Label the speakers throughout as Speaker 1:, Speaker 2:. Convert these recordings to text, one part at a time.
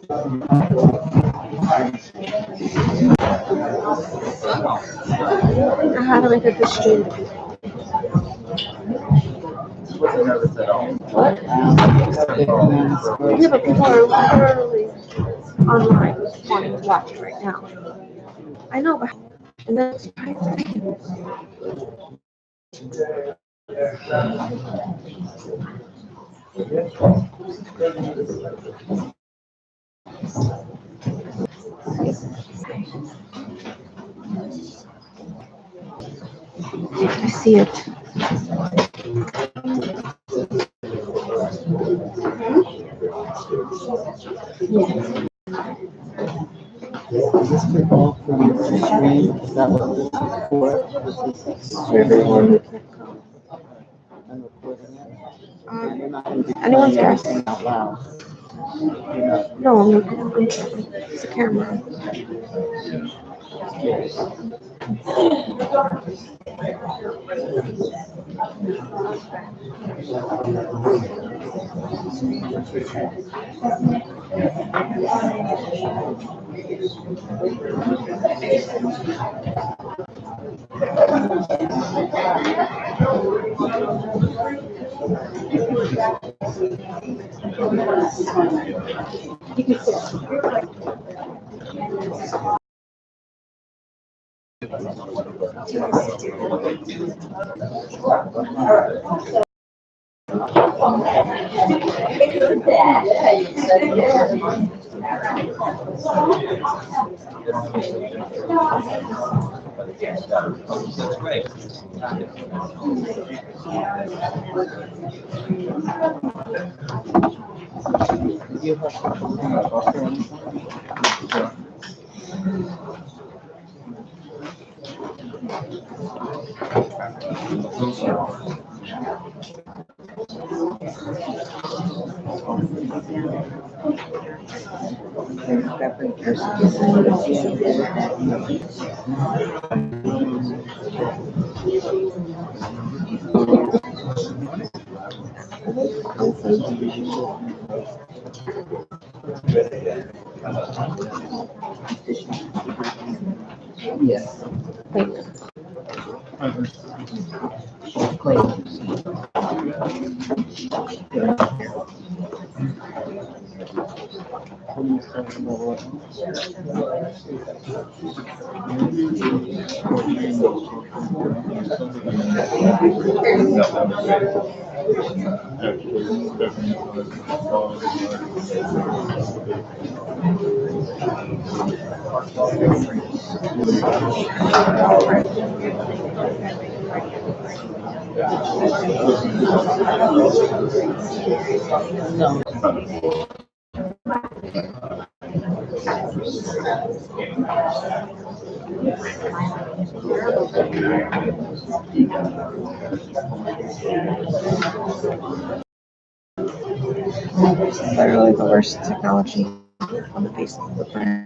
Speaker 1: How to make a good stream. What? Yeah, but people are literally online wanting to watch it right now. I know, but and then it's I see it. Yeah.
Speaker 2: Is this for all for you to stream? Is that what this is for? This is
Speaker 1: For everyone who can't come.
Speaker 2: I'm recording it. You're not going to be
Speaker 1: Anyone's
Speaker 2: playing
Speaker 1: guess.
Speaker 2: anything out loud. You're not.
Speaker 1: No, I'm recording. It's a camera.
Speaker 3: That's great.
Speaker 2: You have something about yes.
Speaker 1: Literally the worst technology on the face of the planet.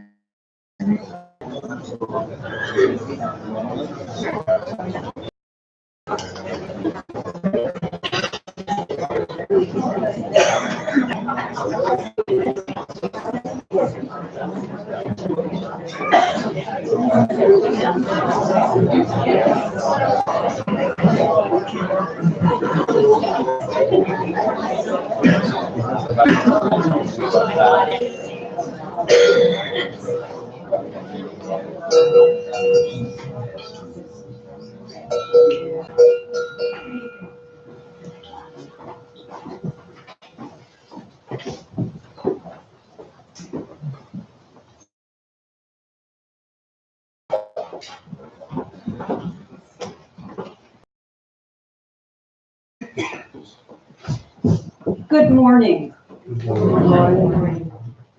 Speaker 4: Good morning.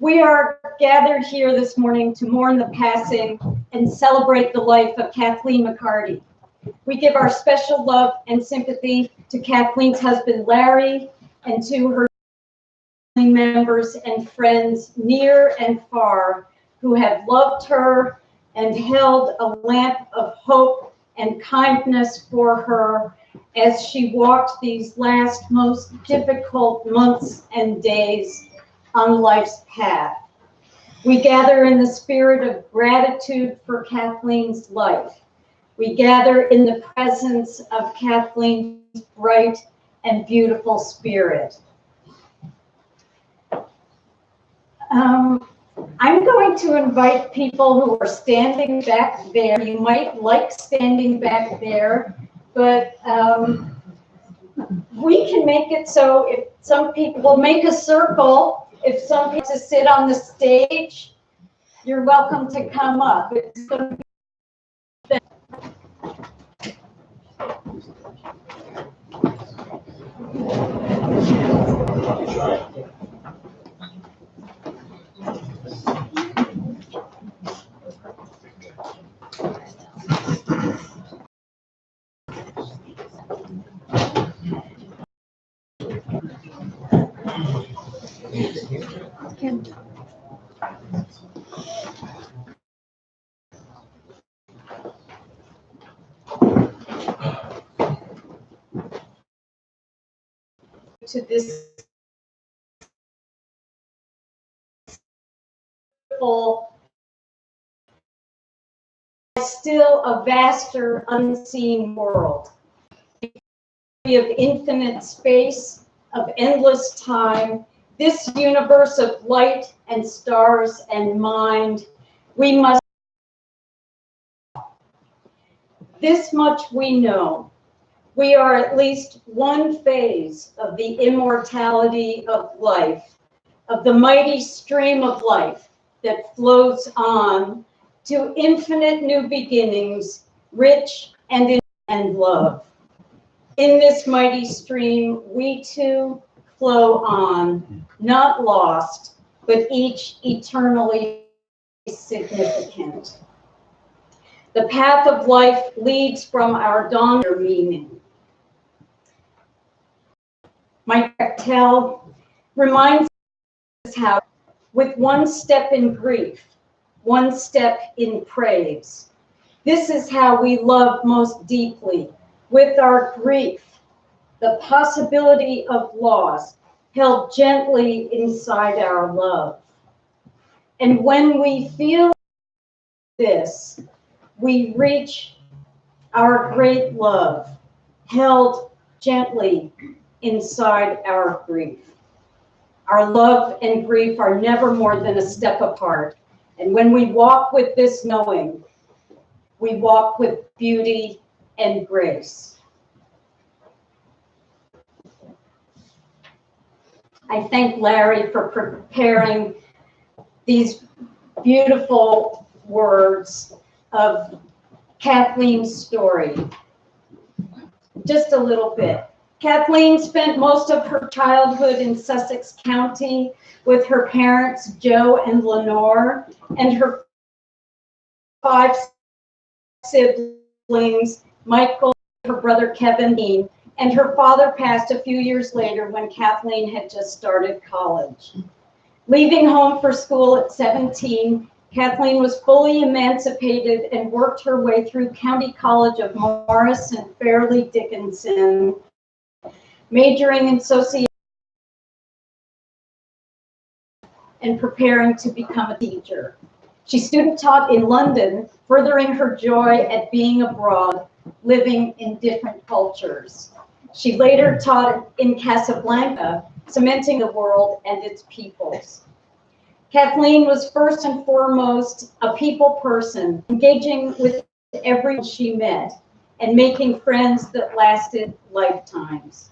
Speaker 4: We are gathered here this morning to mourn the passing and celebrate the life of Kathleen McCarty. We give our special love and sympathy to Kathleen's husband, Larry, and to her family members and friends near and far who have loved her and held a lamp of hope and kindness for her as she walked these last most difficult months and days on life's path. We gather in the spirit of gratitude for Kathleen's life. We gather in the presence of Kathleen's bright and beautiful spirit. I'm going to invite people who are standing back there. You might like standing back there, but we can make it so if some people will make a circle, if some people to sit on the stage, you're welcome to come up. It's going to be to this still a vaster, unseen world of infinite space, of endless time, this universe of light and stars and mind. We must. This much we know. We are at least one phase of the immortality of life, of the mighty stream of life that flows on to infinite new beginnings, rich and love. In this mighty stream, we too flow on, not lost, but each eternally significant. The path of life leads from our dawn meaning. My tell reminds us how, with one step in grief, one step in praise. This is how we love most deeply, with our grief, the possibility of loss held gently inside our love. And when we feel this, we reach our great love, held gently inside our grief. Our love and grief are never more than a step apart. And when we walk with this knowing, we walk with beauty and grace. I thank Larry for preparing these beautiful words of Kathleen's story. Just a little bit. Kathleen spent most of her childhood in Sussex County with her parents, Joe and Lenore, and her 5 siblings, Michael, her brother Kevin, and her father passed a few years later when Kathleen had just started college. Leaving home for school at 17, Kathleen was fully emancipated and worked her way through County College of Morris and Fairleigh Dickinson, majoring in sociology and preparing to become a teacher. She student taught in London, furthering her joy at being abroad, living in different cultures. She later taught in Casablanca, cementing the world and its peoples. Kathleen was first and foremost a people person, engaging with everyone she met and making friends that lasted lifetimes.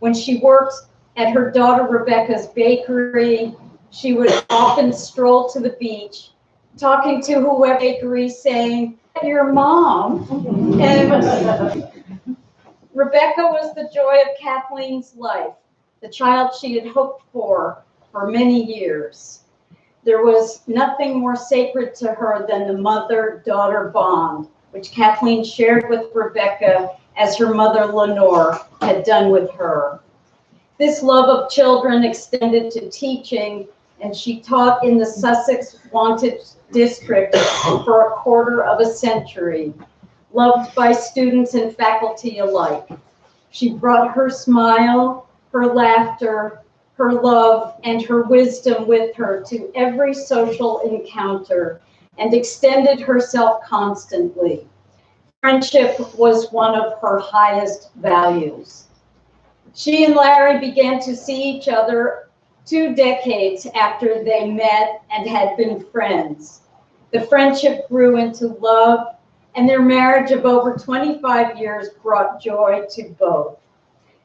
Speaker 4: When she worked at her daughter Rebecca's bakery, she would often stroll to the beach, talking to whoever bakery, saying, "Your mom." And Rebecca was the joy of Kathleen's life, the child she had hoped for many years. There was nothing more sacred to her than the mother-daughter bond, which Kathleen shared with Rebecca as her mother Lenore had done with her. This love of children extended to teaching, and she taught in the Sussex Wantage District for a quarter of a century, loved by students and faculty alike. She brought her smile, her laughter, her love and her wisdom with her to every social encounter and extended herself constantly. Friendship was one of her highest values. She and Larry began to see each other 2 decades after they met and had been friends. The friendship grew into love, and their marriage of over 25 years brought joy to both.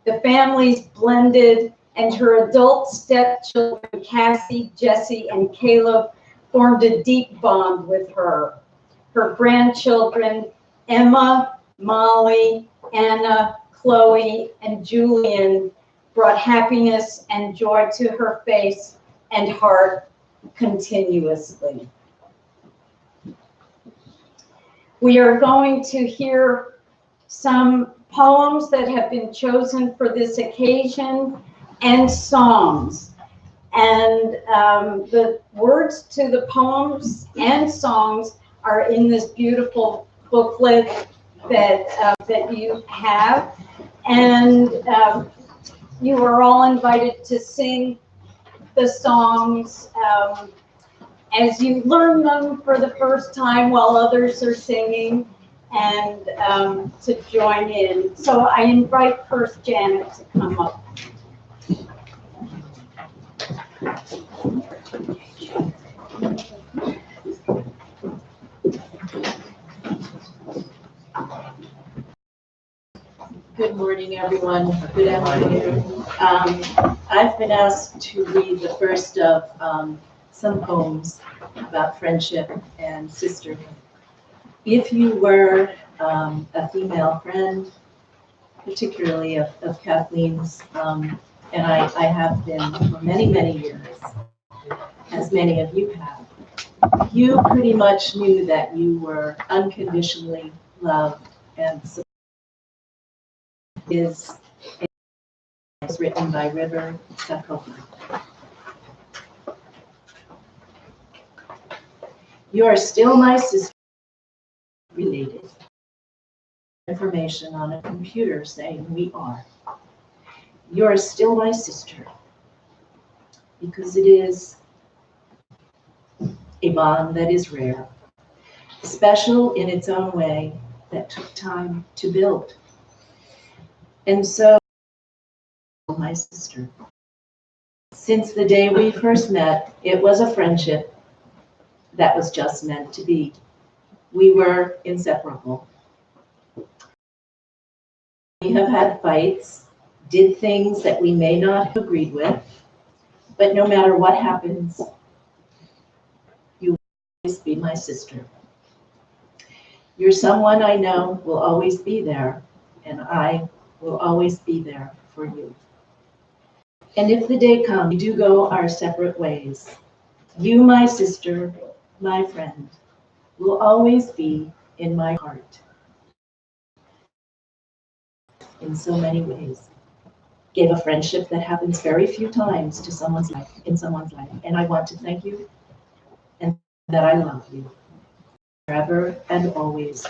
Speaker 4: The families blended, and her adult stepchildren, Cassie, Jesse, and Caleb, formed a deep bond with her. Her grandchildren, Emma, Molly, Anna, Chloe, and Julian, brought happiness and joy to her face and heart continuously. We are going to hear some poems that have been chosen for this occasion and songs. And the words to the poems and songs are in this beautiful booklet that you have. And you are all invited to sing the songs as you learn them for the first time while others are singing, and to join in. So I invite first Janet to come up.
Speaker 5: Good morning, everyone. Good afternoon. I've been asked to read the first of some poems about friendship and sisterhood. If you were a female friend, particularly of Kathleen's, and I have been for many, many years, as many of you have, you pretty much knew that you were unconditionally loved and supported. Is written by River Sakofa. You are still my sister, related. Information on a computer saying we are. You are still my sister, because it is a bond that is rare, special in its own way, that took time to build. And so, my sister, since the day we first met, it was a friendship that was just meant to be. We were inseparable. We have had fights, did things that we may not have agreed with, but no matter what happens, you will always be my sister. You're someone I know will always be there, and I will always be there for you. And if the day comes, we do go our separate ways, you, my sister, my friend, will always be in my heart. In so many ways. Gave a friendship that happens very few times to someone's life, in someone's life. And I want to thank you, and that I love you forever and always.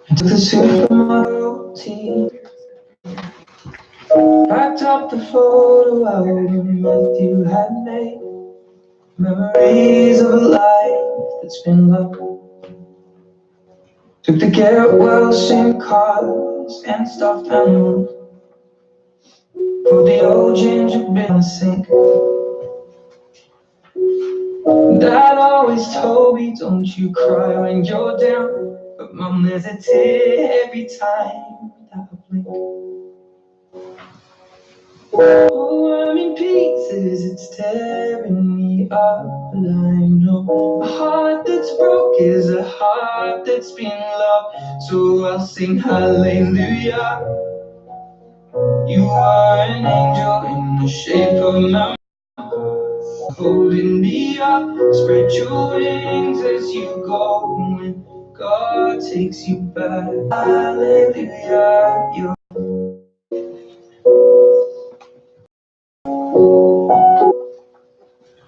Speaker 6: I took the suit from my routine, packed up the photo album that you had made, memories of a life that's been loved. Took the get well, same cars and stuffed animals, for the old ginger beer in the sink. Dad always told me, don't you cry when you're down, but Mum, there's a tear every time that I blink. Oh, I'm in pieces, it's tearing me up, but I know a heart that's broke is a heart that's been loved. So I'll sing hallelujah. You are an angel in the shape of my holding me up. Spread your wings as you go, and God takes you back. Hallelujah, you're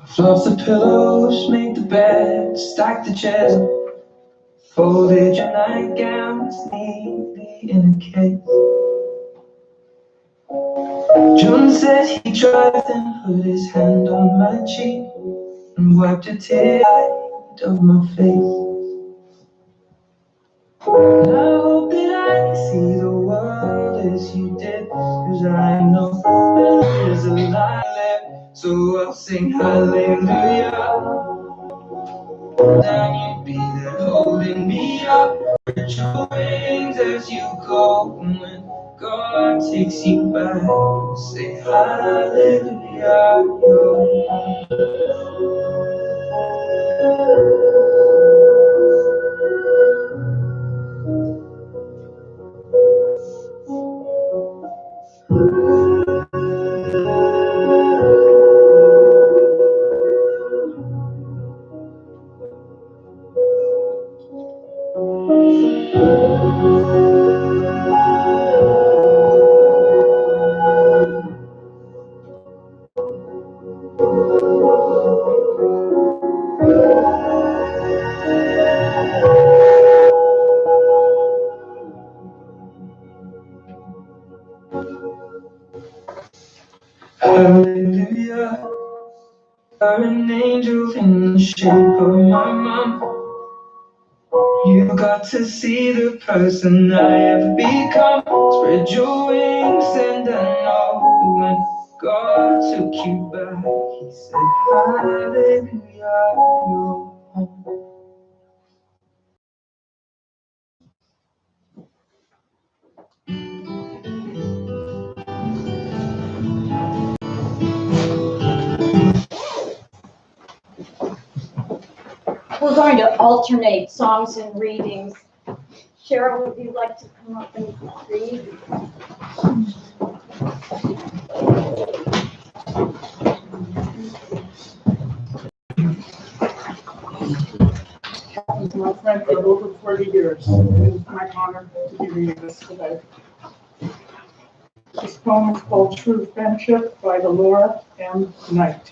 Speaker 6: floss the pillows, make the bed, stack the chairs, folded your nightgowns neatly in a case. John said he tried, then put his hand on my cheek and wiped a tear out of my face. And I hope that I see the world as you did, 'cause I know there's a lie there, so I'll sing hallelujah. Then you'd be there holding me up, spread your wings as you go, and when God takes you back, say hallelujah, you're hallelujah. You're an angel in the shape of my mom. You got to see the person I have become. Spread your wings and I know that when God took you back, he said hallelujah, you're home.
Speaker 4: We're going to alternate songs and readings. Cheryl, would you like to come up and read?
Speaker 7: With my friend for over 40 years. It is my honor to be reading this today. This poem is called True Friendship by Laura M. Knight.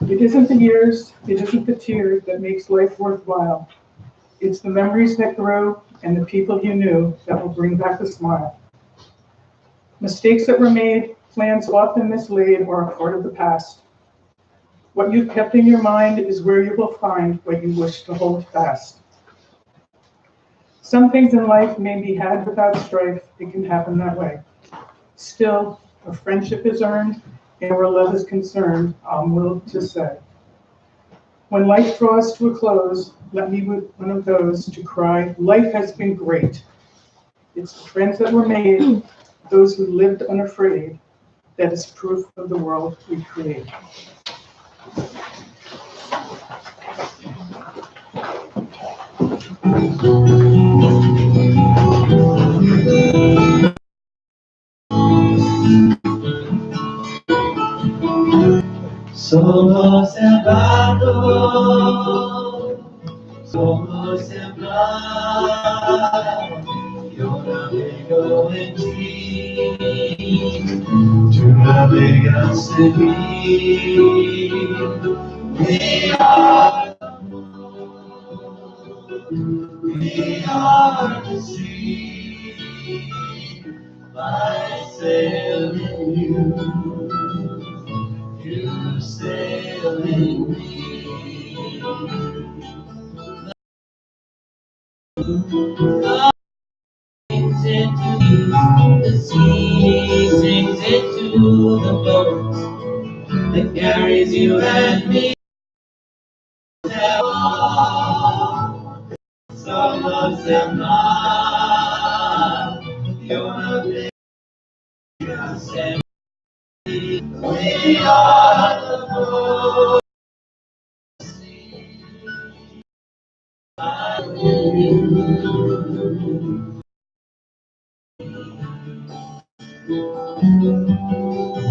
Speaker 7: It isn't the years, it isn't the tears that makes life worthwhile. It's the memories that grew and the people you knew that will bring back a smile. Mistakes that were made, plans often mislaid, are a part of the past. What you've kept in your mind is where you will find what you wish to hold fast. Some things in life may be had without strife. It can happen that way. Still, a friendship is earned, and where love is concerned, I'm willing to say. When life draws to a close, let me be one of those to cry, life has been great. It's the friends that were made, those who lived unafraid, that is proof of the world we create.
Speaker 6: Somos hermanos, somos hermanos, yo navego en ti, tú navegas en mí. We are the sea, I sail in you, you sail in me. Sings into the sea, sings into the boat that carries you and me. Somos hermanos, yo navegas en mí. We are the boat.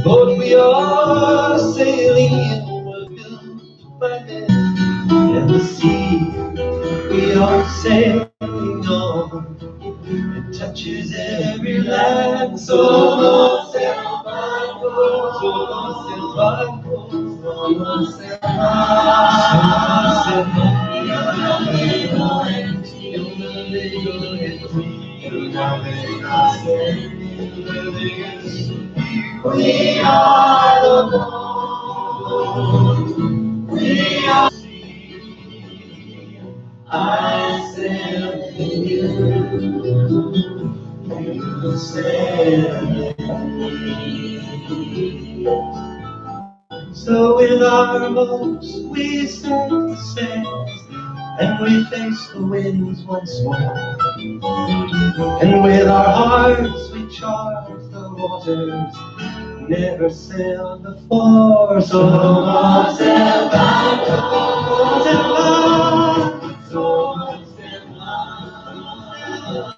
Speaker 6: But we are sailing in the wind by land, and the sea are sailing on. It touches every land. Somos el barco, somos el barco, somos el mar. Somos el mar, yo navego en ti, tú navegas en mí. We are the one. We are the sea. I sail in you. You sail in me. So in our boats we set the sails, and we face the winds once more. And with our hearts we charge the waters, never sailed before. Somos el barco, somos el mar, somos el mar.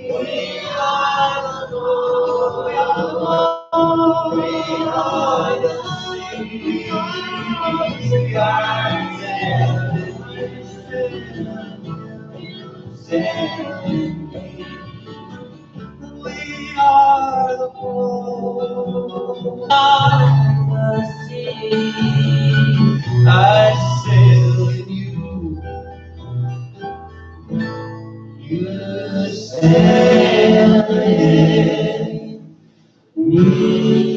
Speaker 6: We are the Lord, we are the Lord, we are the sea, we are we are the Lord. The sea, I sail in you. You sail in me.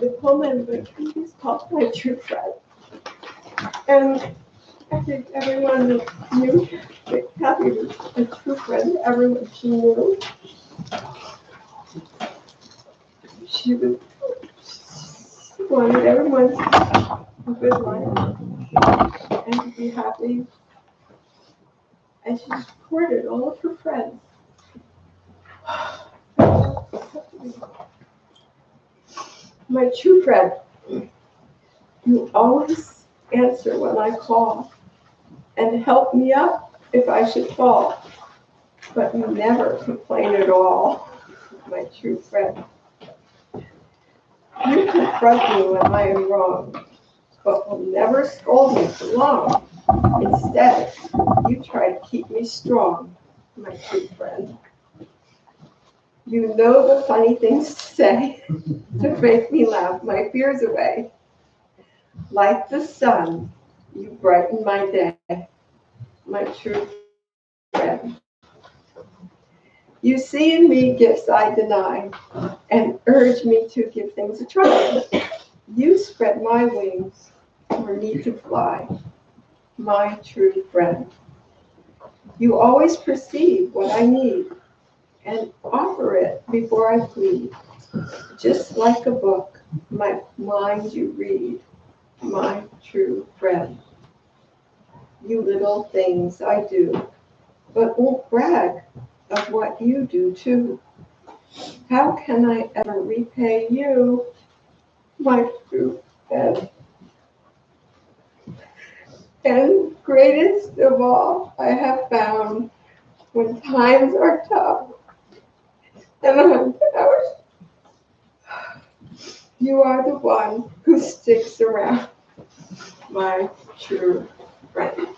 Speaker 1: The poem I'm going to read is called My True Friend. And I think everyone knew that Kathy was a true friend. Everyone she knew. She wanted everyone to have a good life and to be happy. And she supported all of her friends. My true friend, you always answer when I call and help me up if I should fall, but you never complain at all, my true friend. You confront me when I am wrong, but will never scold me for long. Instead, you try to keep me strong, my true friend. You know the funny things to say to make me laugh my fears away. Like the sun, you brighten my day, my true friend. You see in me gifts I deny and urge me to give things a try. You spread my wings for me to fly, my true friend. You always perceive what I need and offer it before I plead. Just like a book, my mind you read, my true friend. You little things I do, but won't brag of what you do too. How can I ever repay you, my true friend? And greatest of all, I have found when times are tough and I'm down, you are the one who sticks around, my true friend.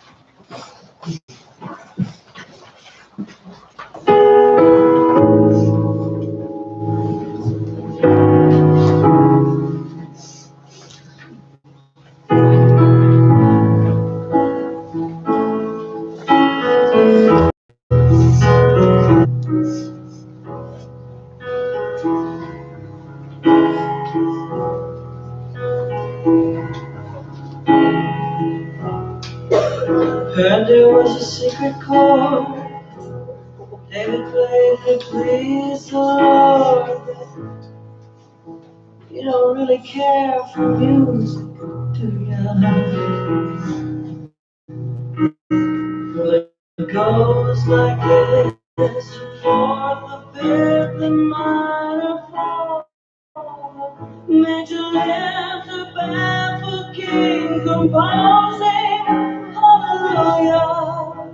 Speaker 6: Heard there was a secret chord David played that pleased the Lord. You don't really care for music, do ya? Well, it goes feels like this. Fourth, the fifth, the minor fall. Major lift, the baffled king composing. Hallelujah.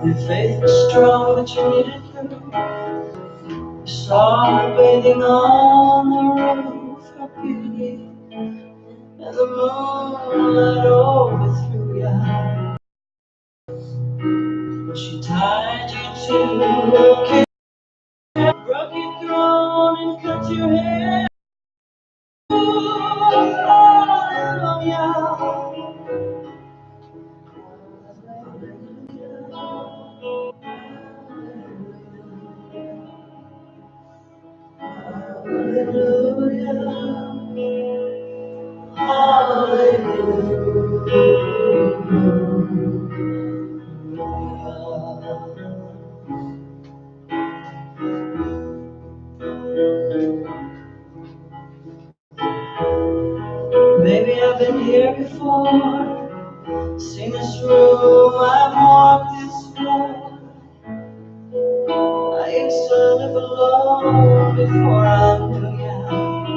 Speaker 6: Your faith was strong, but you needed proof. You saw her bathing on the roof, her beauty, and the moonlight overthrew you. She tied you to a cage, broke your throne and cut your hair. Maybe I've been here before, seen this room, I've walked this floor. I used to live alone before I knew ya.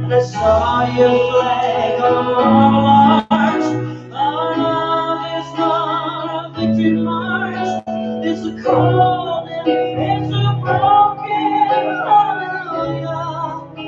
Speaker 6: And I saw your flag on the Marble Arch. Our love is not a victory march. It's a cold and it's a broken hallelujah.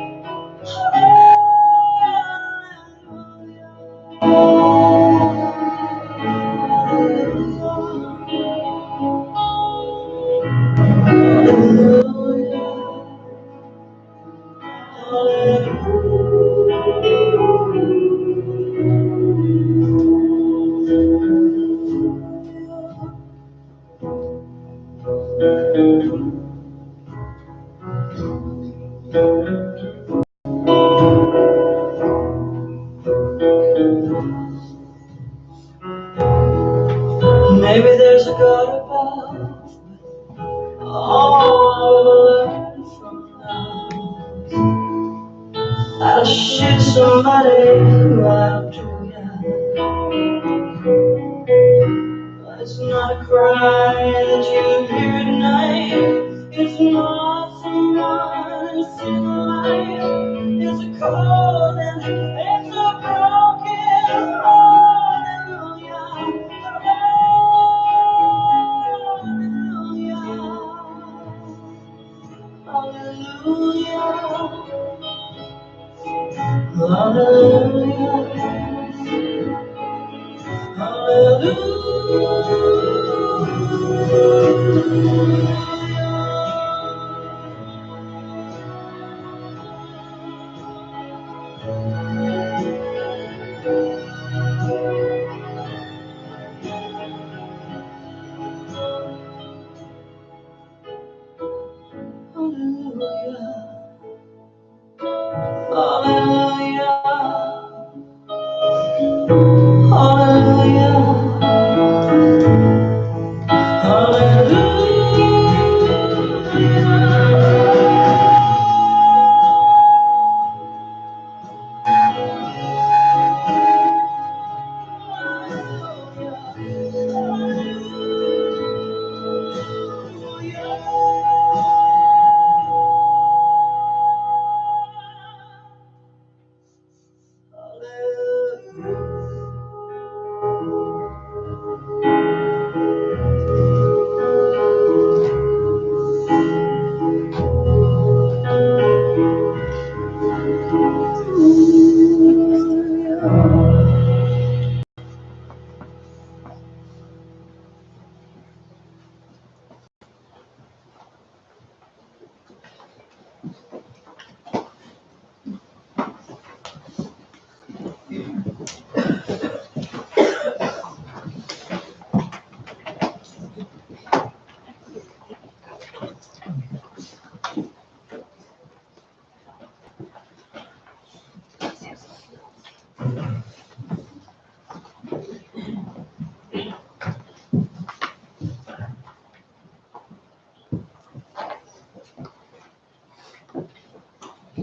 Speaker 6: Maybe there's a God above. All I will learn from now, I'll shoot somebody who outdrew ya. It's not a cry that you hear tonight. It's not someone who's seen the light. It's a cold and it's a broken hallelujah. Hallelujah. Hallelujah.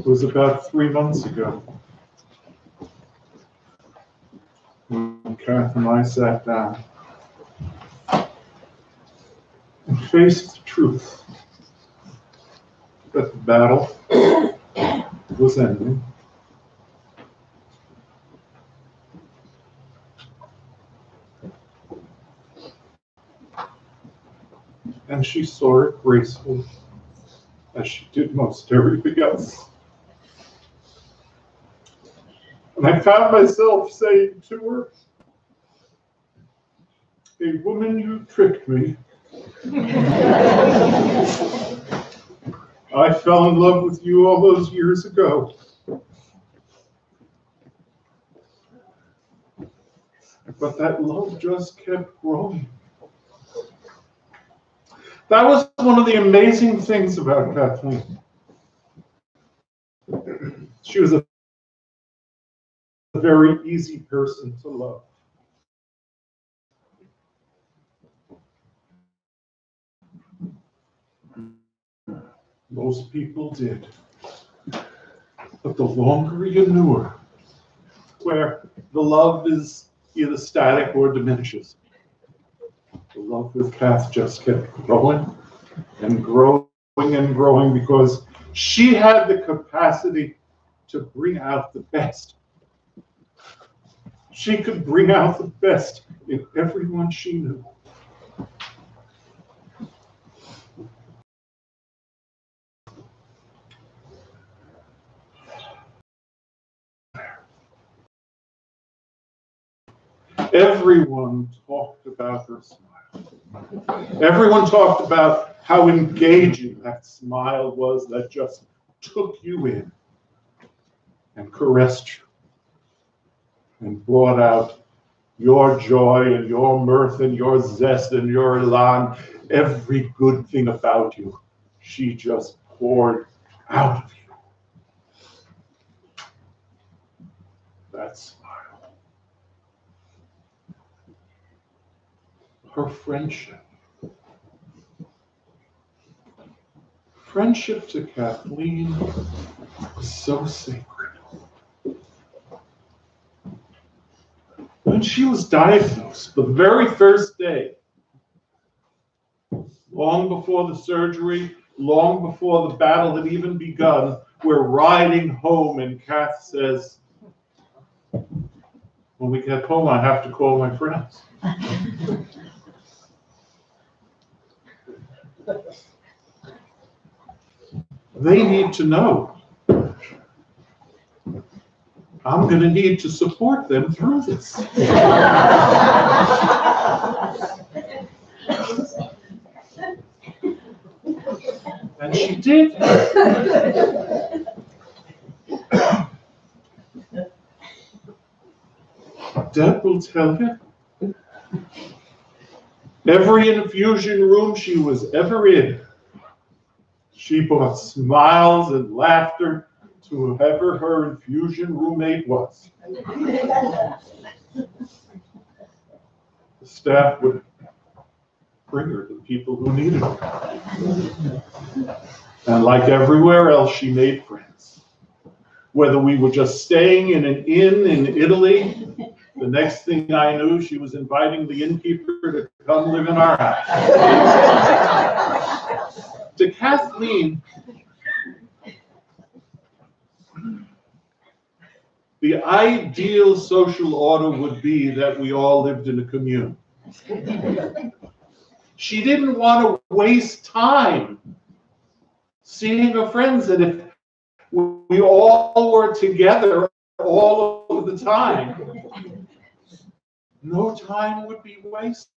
Speaker 8: was about 3 months ago when Kath and I sat down and faced the truth that the battle was ending. And she saw it gracefully, as she did most everything else. And I found myself saying to her, "Hey, woman, you tricked me. I fell in love with you all those years ago. But that love just kept growing." That was one of the amazing things about Kathleen. She was a very easy person to love. Most people did. But the longer you knew her, where the love is either static or diminishes, the love with Kath just kept growing and growing and growing, because she had the capacity to bring out the best. She could bring out the best in everyone she knew. Everyone talked about her smile. Everyone talked about how engaging that smile was, that just took you in and caressed you and brought out your joy and your mirth and your zest and your elan. Every good thing about you, she just poured out of you. That smile. Her friendship. Friendship to Kathleen was so sacred. When she was diagnosed, the very first day, long before the surgery, long before the battle had even begun, we're riding home and Kath says, "When we get home, I have to call my friends." They need to know I'm going to need to support them through this. And she did. Deb will tell you, every infusion room she was ever in, she brought smiles and laughter to whoever her infusion roommate was. The staff would bring her to people who needed her. And like everywhere else, she made friends. Whether we were just staying in an inn in Italy, the next thing I knew, she was inviting the innkeeper to come live in our house. To Kathleen, the ideal social order would be that we all lived in a commune. She didn't want to waste time seeing her friends, and if we all were together all of the time, no time would be wasted.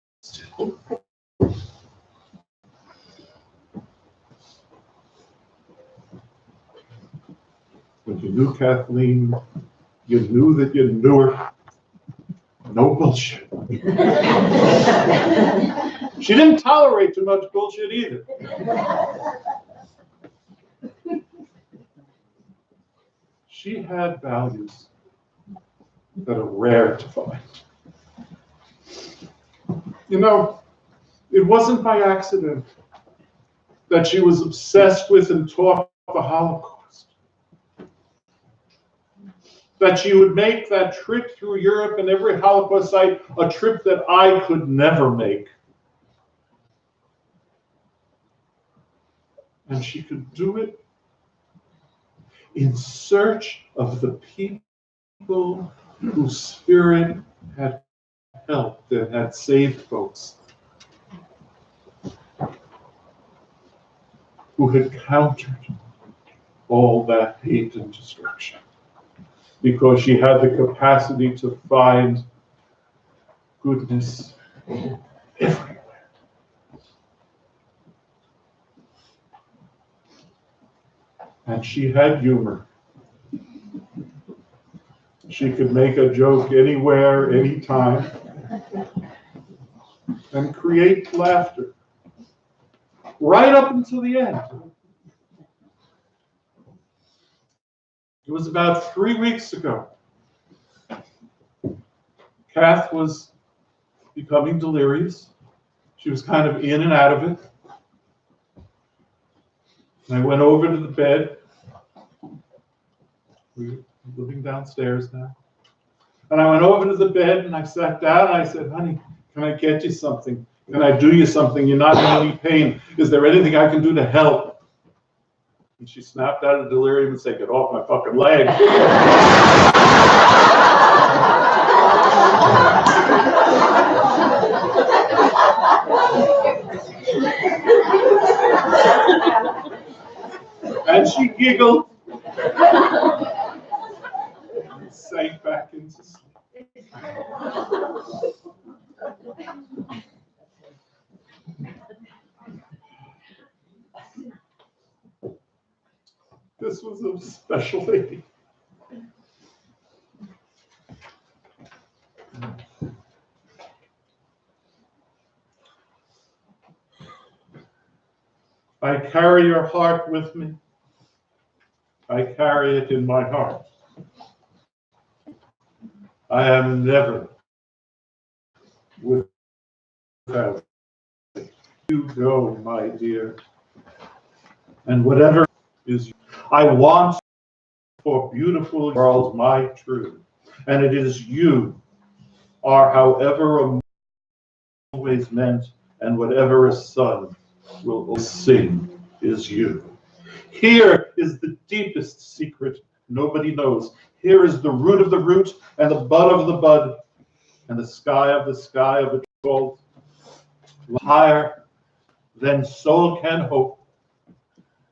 Speaker 8: When you knew Kathleen, you knew that you knew her. No bullshit. She didn't tolerate too much bullshit either. She had values that are rare to find. You know, it wasn't by accident that she was obsessed with and taught the Holocaust. that she would make that trip through Europe and every Holocaust site a trip that I could never make. And she could do it in search of the people whose spirit had helped and had saved folks, who had countered all that hate and destruction, because she had the capacity to find goodness everywhere. And she had humor. She could make a joke anywhere, anytime, and create laughter right up until the end. It was about 3 weeks ago. Kath was becoming delirious. She was kind of in and out of it. And I went over to the bed. We're living downstairs now. And I went over to the bed and I sat down and I said, honey, can I get you something? Can I do you something? You're not in any pain. Is there anything I can do to help? And she snapped out of delirium and said, get off my fucking leg. And she giggled and sank back into sleep. This was a special lady. I carry your heart with me. I carry it in my heart. I am never without you go, my dear. And whatever is, I want for beautiful world my truth. And it is you are however always meant, and whatever a son will sing is you. Here is the deepest secret nobody knows. Here is the root of the root and the bud of the bud and the sky of a gold, higher than soul can hope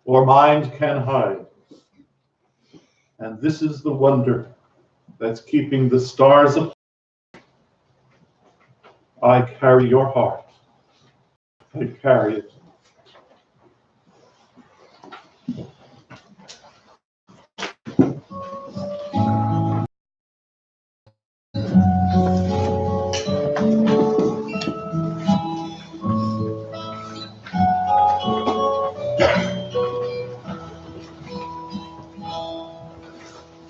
Speaker 8: or mind can hide. And this is the wonder that's keeping the stars apart. I carry your heart. I carry it.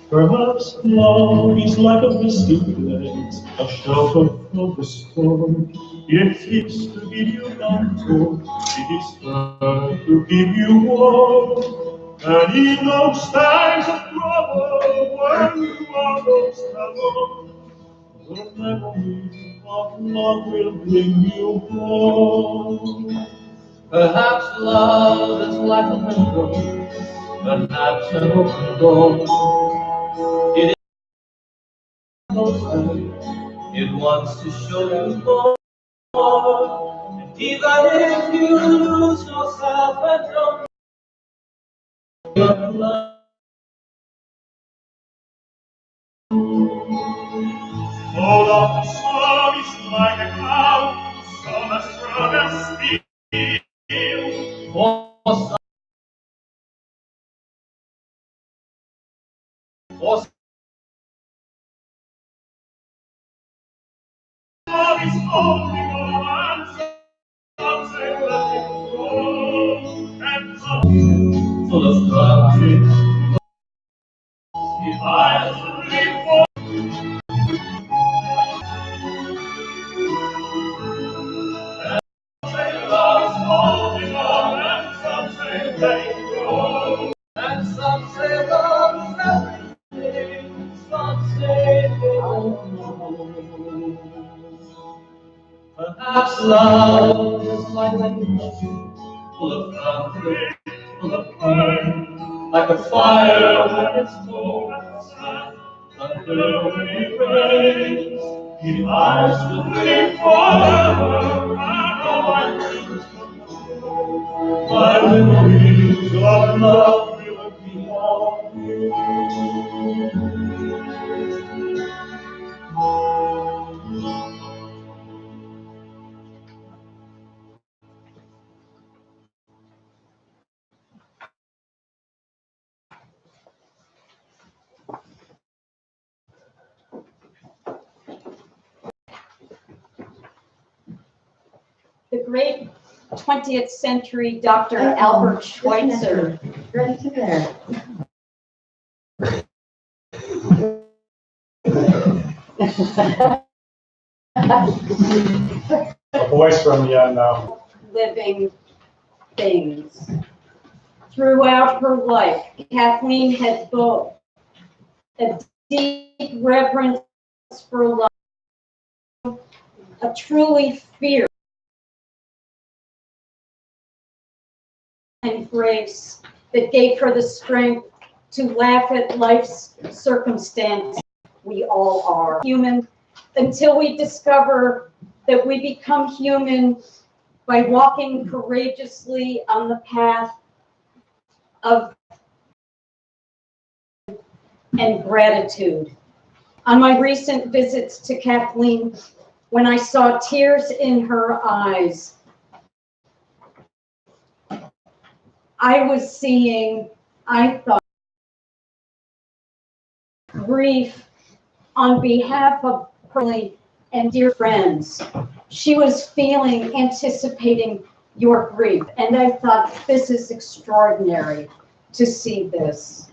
Speaker 6: Perhaps love is like a misty place, a shelter from the storm. It is to give you comfort, it is there to give you warmth. And in those times of trouble, when you are most alone, the memory of love will bring you home. Perhaps love is like a window, perhaps an open door. It wants to show you more. And even if you lose yourself and don't your love. Hold on, the storm is like a cloud, so much stronger still. For storm is holding on, some say let it go, and some full of country. If I live for love's holding on, and some say let it go, and some say love is everything, some say perhaps love is like a ocean, full of conflict, full of pain, like a fire when it's cold outside, thunder when it rains. If I should live forever, I know my dreams come true. My wings of love will be on you.
Speaker 4: The great 20th century Dr. Albert Schweitzer.
Speaker 9: Ready to there.
Speaker 10: A voice from the unknown.
Speaker 4: Living things. Throughout her life, Kathleen had both a deep reverence for love, a truly fierce and grace that gave her the strength to laugh at life's circumstances. We all are human until we discover that we become human by walking courageously on the path of and gratitude. On my recent visits to Kathleen, when I saw tears in her eyes, I was seeing, I thought, grief on behalf of her and dear friends. She was feeling, anticipating your grief. And I thought, this is extraordinary to see this.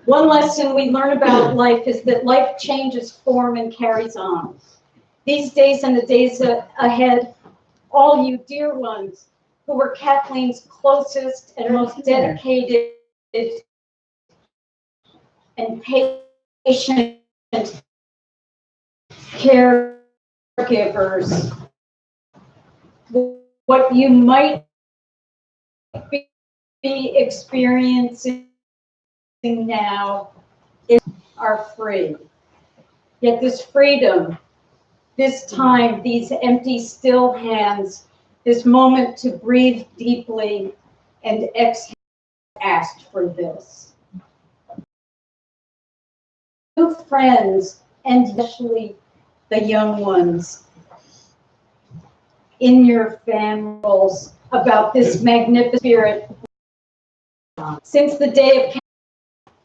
Speaker 4: One lesson we learn about life is that life changes form and carries on. These days and the days ahead, all you dear ones who were Kathleen's closest and most dedicated and patient caregivers, what you might be experiencing now are free. Yet this freedom, this time, these empty, still hands, this moment to breathe deeply and exhale, asked for this. New friends, and especially the young ones in your families, about this magnificent spirit. Since the day of,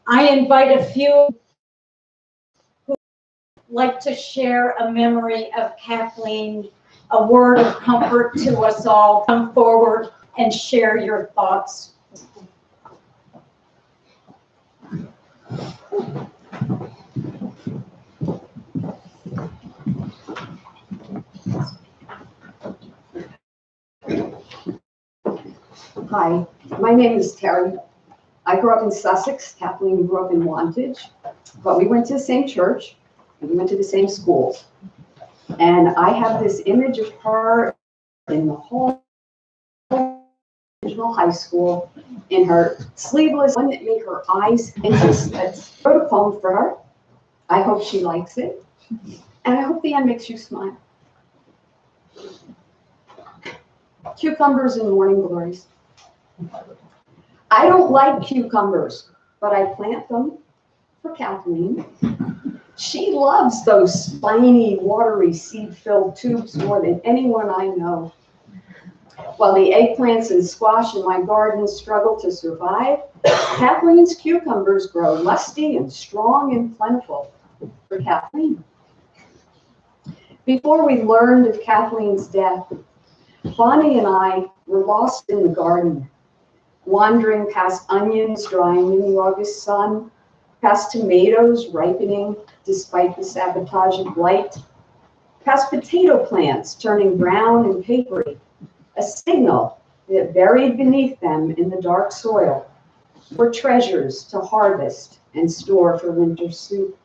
Speaker 4: I invite a few who would like to share a memory of Kathleen, a word of comfort to us all. Come forward and share your thoughts.
Speaker 11: Hi, my name is Terry. I grew up in Sussex. Kathleen grew up in Wantage, but we went to the same church and we went to the same schools. And I have this image of her in the whole original high school in her sleeveless one that made her eyes. And I wrote a poem for her. I hope she likes it. And I hope the end makes you smile. Cucumbers and morning glories. I don't like cucumbers, but I plant them for Kathleen. She loves those spiny, watery, seed-filled tubes more than anyone I know. While the eggplants and squash in my garden struggle to survive, Kathleen's cucumbers grow lusty and strong and plentiful for Kathleen. Before we learned of Kathleen's death, Bonnie and I were lost in the garden, wandering past onions drying in the August sun, past tomatoes ripening despite the sabotage of light, past potato plants turning brown and papery, a signal that buried beneath them in the dark soil were treasures to harvest and store for winter soup.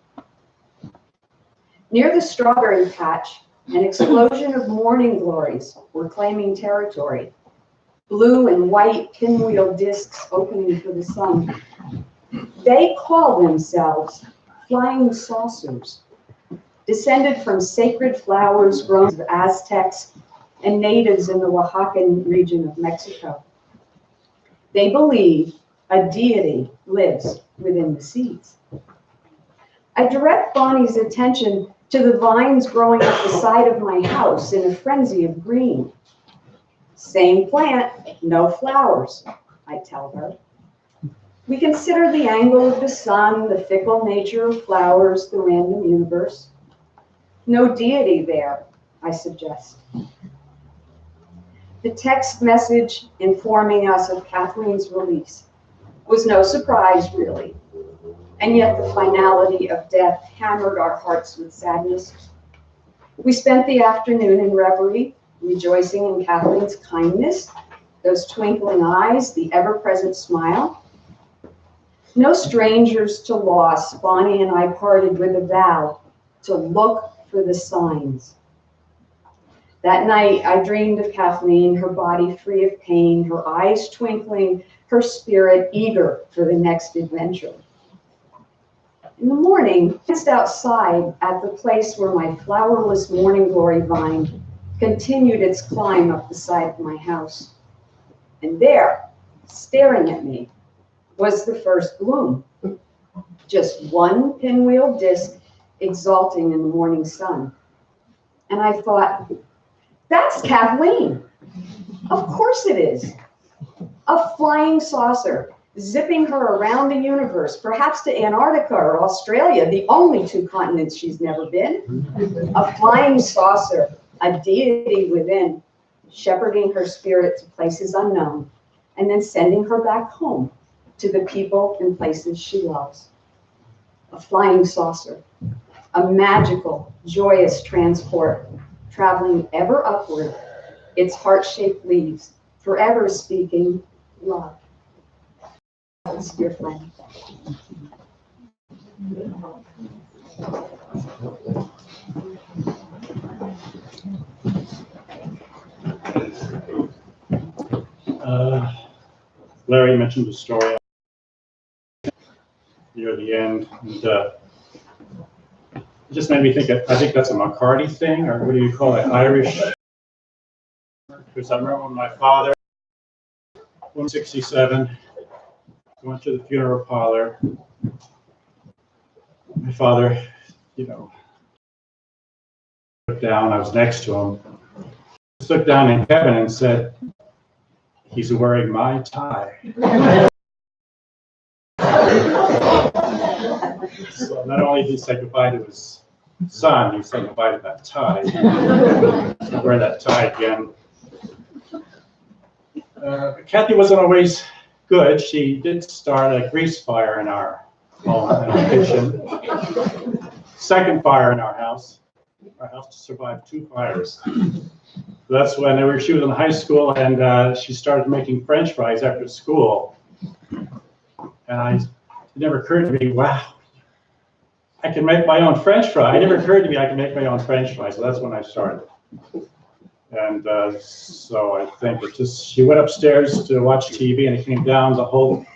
Speaker 11: Near the strawberry patch, an explosion of morning glories were claiming territory. Blue and white pinwheel discs opening for the sun. They call themselves flying saucers, descended from sacred flowers grown of Aztecs and natives in the Oaxacan region of Mexico. They believe a deity lives within the seeds. I direct Bonnie's attention to the vines growing up the side of my house in a frenzy of green. Same plant, no flowers, I tell her. We consider the angle of the sun, the fickle nature of flowers, the random universe. No deity there, I suggest. The text message informing us of Kathleen's release was no surprise, really. And yet the finality of death hammered our hearts with sadness. We spent the afternoon in reverie, rejoicing in Kathleen's kindness, those twinkling eyes, the ever-present smile. No strangers to loss, Bonnie and I parted with a vow to look for the signs. That night, I dreamed of Kathleen, her body free of pain, her eyes twinkling, her spirit eager for the next adventure. In the morning, just outside at the place where my flowerless morning glory vine continued its climb up the side of my house. And there, staring at me, was the first bloom. Just one pinwheel disc exalting in the morning sun. And I thought, that's Kathleen. Of course it is. A flying saucer, zipping her around the universe, perhaps to Antarctica or Australia, the only two continents she's never been. A flying saucer, a deity within, shepherding her spirit to places unknown, and then sending her back home to the people and places she loves. A flying saucer, a magical, joyous transport, traveling ever upward, its heart-shaped leaves, forever speaking love. That's your friend.
Speaker 10: Larry mentioned the story near the end, and it just made me think, I think that's a McCarty thing, or what do you call it, Irish? Because I remember when my father, 167, went to the funeral parlor. My father, looked down, I was next to him, looked down in heaven and said, "He's wearing my tie." So not only did he say goodbye to his son, he said goodbye to that tie. I'll wear that tie again. Kathy wasn't always good. She did start a grease fire in our home, in our kitchen. Second fire in our house. Our house survived 2 fires. That's when she was in high school, and she started making French fries after school. And it never occurred to me, wow, I can make my own French fry. It never occurred to me I can make my own French fries. So that's when I started. And so I think she went upstairs to watch TV, and it came down, the whole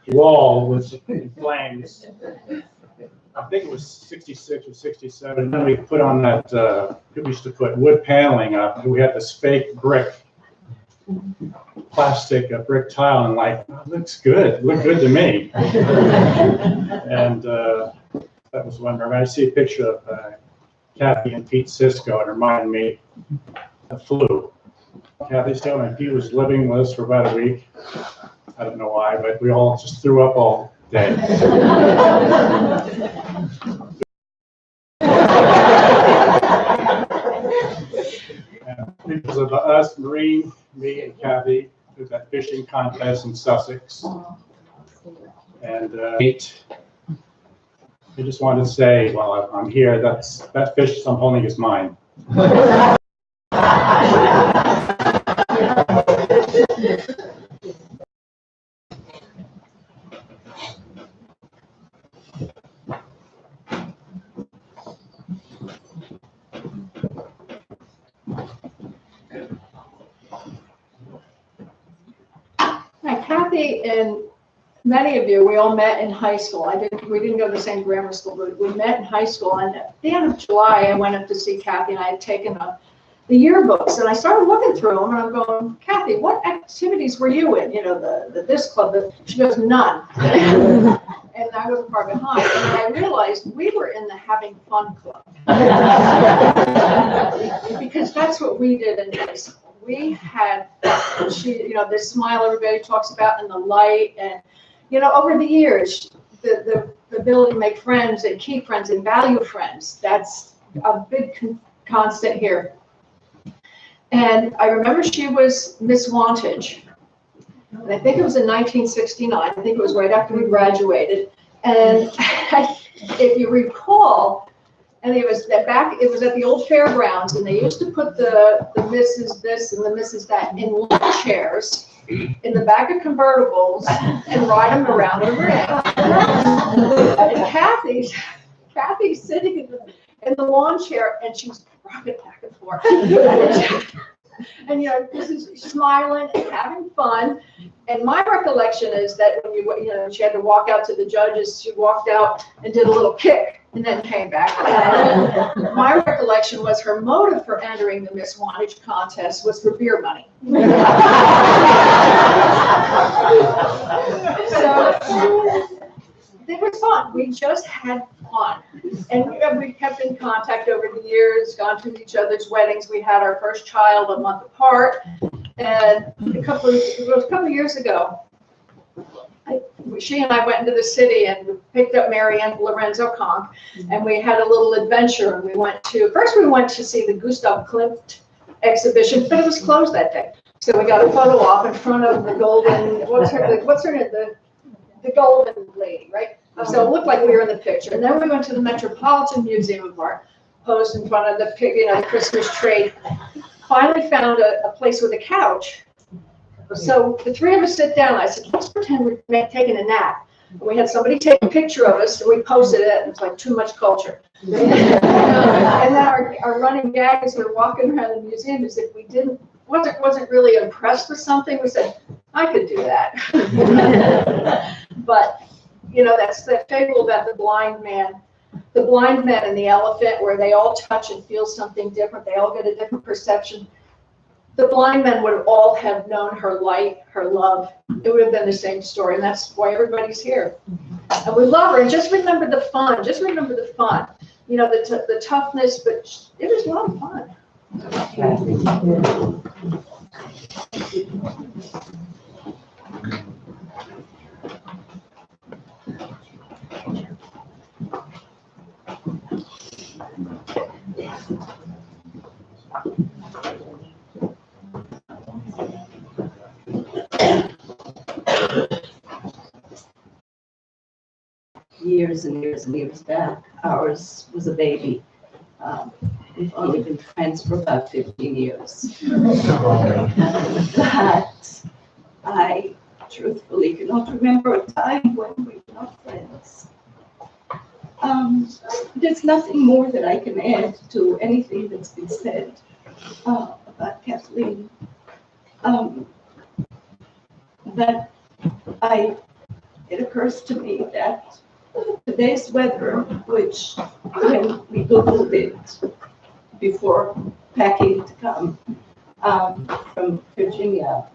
Speaker 10: wall was in flames. I think it was 66 or 67. And then we put on that, we used to put wood paneling up, and we had this fake brick, plastic brick tile, and like, oh, looks good, looked good to me. And that was one. I see a picture of Kathy and Pete Cisco, and it reminded me of flu. Kathy's telling me Pete was living with us for about a week. I don't know why, but we all just threw up all day. Because of us, Maureen, me, and Kathy, did that fishing contest in Sussex. And I just wanted to say, while I'm here, that fish I'm holding is mine.
Speaker 9: Kathy and many of you, we all met in high school. We didn't go to the same grammar school, but we met in high school. And at the end of July, I went up to see Kathy, and I had taken the yearbooks, and I started looking through them, and I'm going, Kathy, what activities were you in? You know, the this club. She goes, none. And I was far behind. And I realized we were in the having fun club. Because that's what we did in high school. We had, this smile everybody talks about, and the light, and, over the years, the ability to make friends and keep friends and value friends. That's a big constant here. And I remember she was Miss Wantage. And I think it was in 1969. I think it was right after we graduated. And if you recall, and it was at the old fairgrounds, and they used to put the Mrs. this and the Mrs. that in lawn chairs in the back of convertibles and ride them around the ring. And Kathy's sitting in the lawn chair, and she's rocking back and forth. And this is smiling and having fun. And my recollection is that when she had to walk out to the judges, she walked out and did a little kick and then came back. And my recollection was her motive for entering the Miss Wantage contest was for beer money. So it was fun. We just had fun. And we kept in contact over the years, gone to each other's weddings. We had our first child a month apart. And it was a couple of years ago, she and I went into the city and picked up Marianne Lorenzo Conk, and we had a little adventure. And we went to see the Gustav Klimt exhibition, but it was closed that day. So we got a photo op in front of the golden, what's her name? The golden lady, right? So it looked like we were in the picture. And then we went to the Metropolitan Museum of Art, posed in front of the Christmas tree. Finally found a place with a couch. So the three of us sit down. I said, let's pretend we're taking a nap. And we had somebody take a picture of us, and we posted it, and it's like too much culture. And then our running gag as we're walking around the museum is if we wasn't really impressed with something, we said, I could do that. But, that's the fable about the blind man and the elephant, where they all touch and feel something different. They all get a different perception. The blind men would all have known her light, her love. It would have been the same story, and that's why everybody's here. And we love her. And just remember the fun. Just remember the fun. The toughness, but it was a lot of fun.
Speaker 12: Years and years and years back, ours was a baby. We've only been friends for about 15 years. But I truthfully cannot remember a time when we were not friends. There's nothing more that I can add to anything that's been said about Kathleen. It occurs to me that today's weather, which when we Googled it before packing to come from Virginia,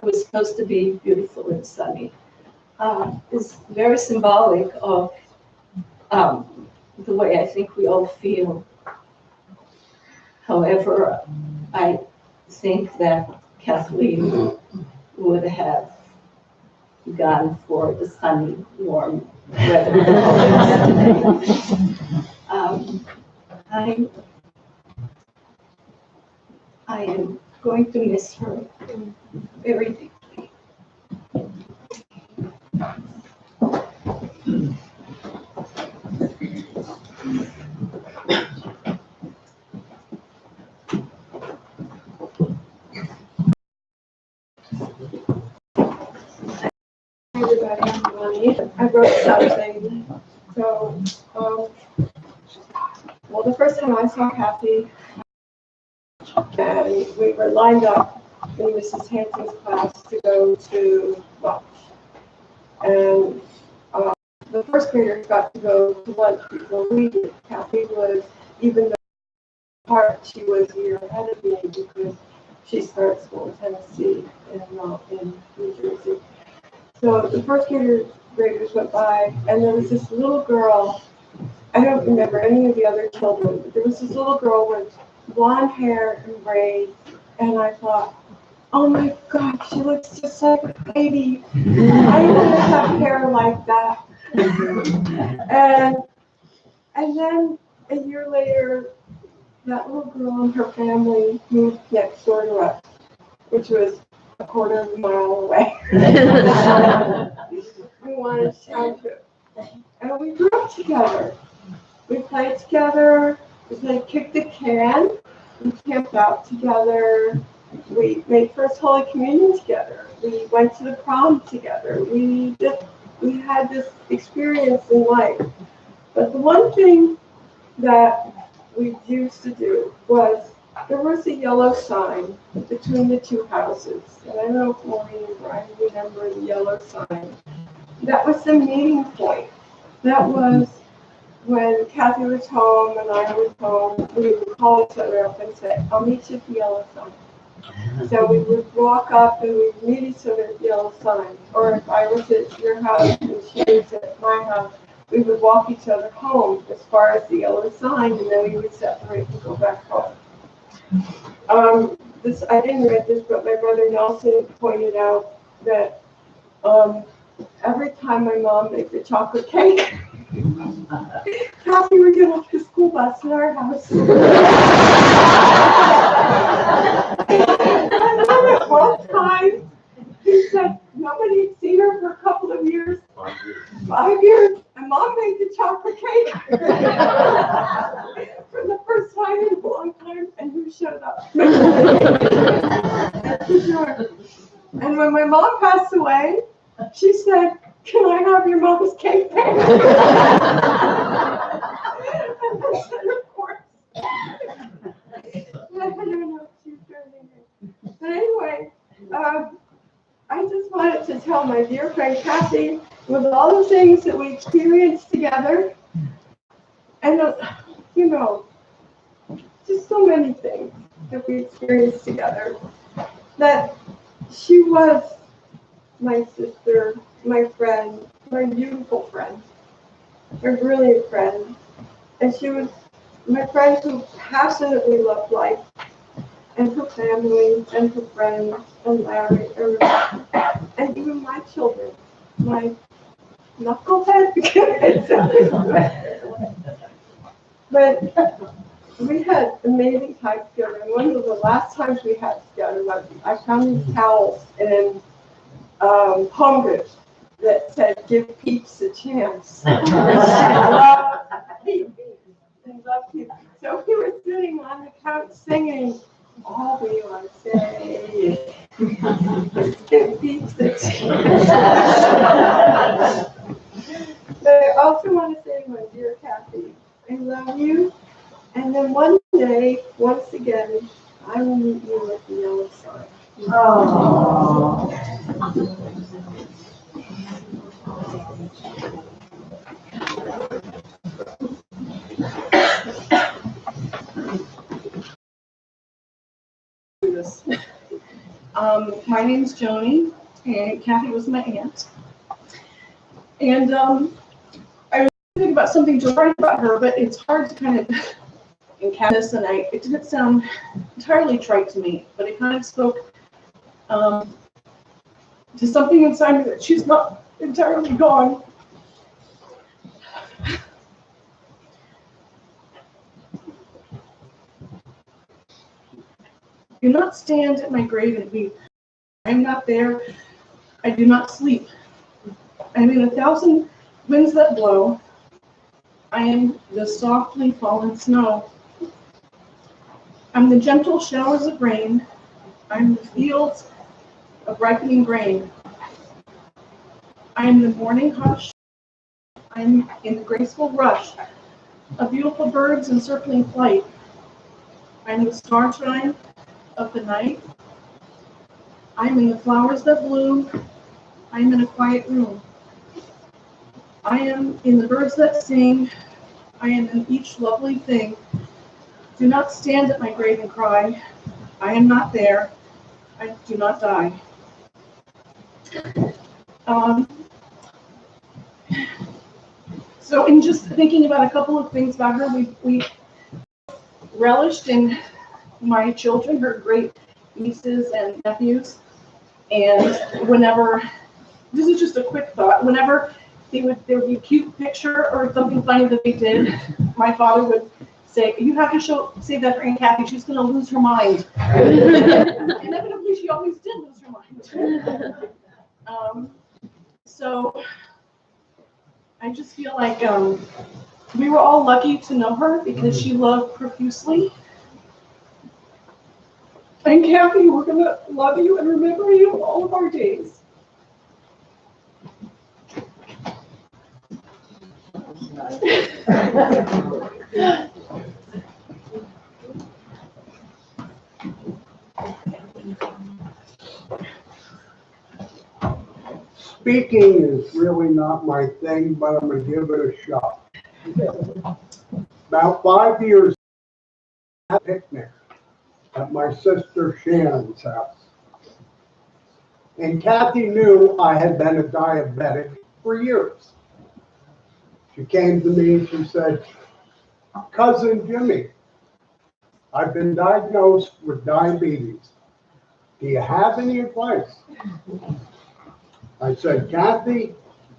Speaker 12: was supposed to be beautiful and sunny, is very symbolic of the way I think we all feel. However, I think that Kathleen would have gone for the sunny, warm weather. I am going to miss her very deeply.
Speaker 1: Everybody, I'm Bonnie. I wrote something. So, the first time I saw Kathy, and we were lined up in Mrs. Hanson's class, to go to lunch. And the first graders got to go to lunch before we did. Kathy was, even though she was a year ahead of me because she started school in Tennessee and not in New Jersey. So the first graders went by, and there was this little girl. I don't remember any of the other children, but there was this little girl with blonde hair and braids, and I thought, oh my God, she looks just like a baby. I want to have hair like that. And then a year later, that little girl and her family moved next door to us, which was a quarter of a mile away. We wanted to township. And we grew up together. We played together. We played kick the can. We camped out together. We made First Holy Communion together. We went to the prom together. We had this experience in life. But the one thing that we used to do was, there was a yellow sign between the two houses. And I don't know if Maureen and Brian remember the yellow sign. That was the meeting point. That was when Kathy was home and I was home, we would call each other up and say, I'll meet you at the yellow sign. So we would walk up and we would meet each other at the yellow sign. Or if I was at your house and she was at my house, we would walk each other home as far as the yellow sign, and then we would separate and go back home. I didn't read this, but my brother Nelson pointed out that every time my mom made the chocolate cake, Kathy would get off the school bus in our house. I remember one time, he said nobody had seen her for a couple of years. 5 years. And Mom made the chocolate cake for the first time in a long time, and who showed up? That's for sure. And when my mom passed away, she said, can I have your mom's cake back? And I said, of course. I don't know if she's turning it. But anyway, I just wanted to tell my dear friend Kathy, with all the things that we experienced together, and just so many things that we experienced together, that she was my sister, my friend, my beautiful friend, my brilliant friend, and she was my friend who passionately loved life, and her family, and her friends, and Larry, and even my children, my knucklehead. But we had amazing times together, and one of the last times we had together was I found these towels in Home Goods that said, give Peeps a chance. I love Peeps. So we were sitting on the couch singing, all we want to say is give Peeps a chance. But I also want to say, my dear Kathy, I love you. And then one day, once again, I will meet you at the yellow sign. Oh.
Speaker 7: My name's Joni, and Kathy was my aunt. And I was thinking about something to write about her, but it's hard to kind of encapsulate this, and it didn't sound entirely trite to me, but it kind of spoke to something inside me that she's not entirely gone. Do not stand at my grave and weep. I am not there. I do not sleep. I am in 1,000 winds that blow. I am the softly fallen snow. I'm the gentle showers of rain. I'm the fields of ripening grain. I am the morning hush. I'm in the graceful rush of beautiful birds in circling flight. I'm the starshine of the night.
Speaker 9: I'm in the flowers that bloom. I am in a quiet room. I am in the birds that sing. I am in each lovely thing. Do not stand at my grave and cry. I am not there. I do not die. So in just thinking about a couple of things about her, we relished in my children, her great nieces and nephews. And whenever, this is just a quick thought, whenever there would be a cute picture or something funny that they did, my father would say, you have to save that for Aunt Kathy, she's gonna lose her mind. Inevitably, she always did lose her mind. So I just feel like we were all lucky to know her because she loved profusely. And Kathy, we're gonna love you and remember you all of our days.
Speaker 13: Speaking is really not my thing, but I'm gonna give it a shot. About 5 years ago, a picnic at my sister Shannon's house. And Kathy knew I had been a diabetic for years. She came to me and she said, Cousin Jimmy, I've been diagnosed with diabetes. Do you have any advice? I said, Kathy,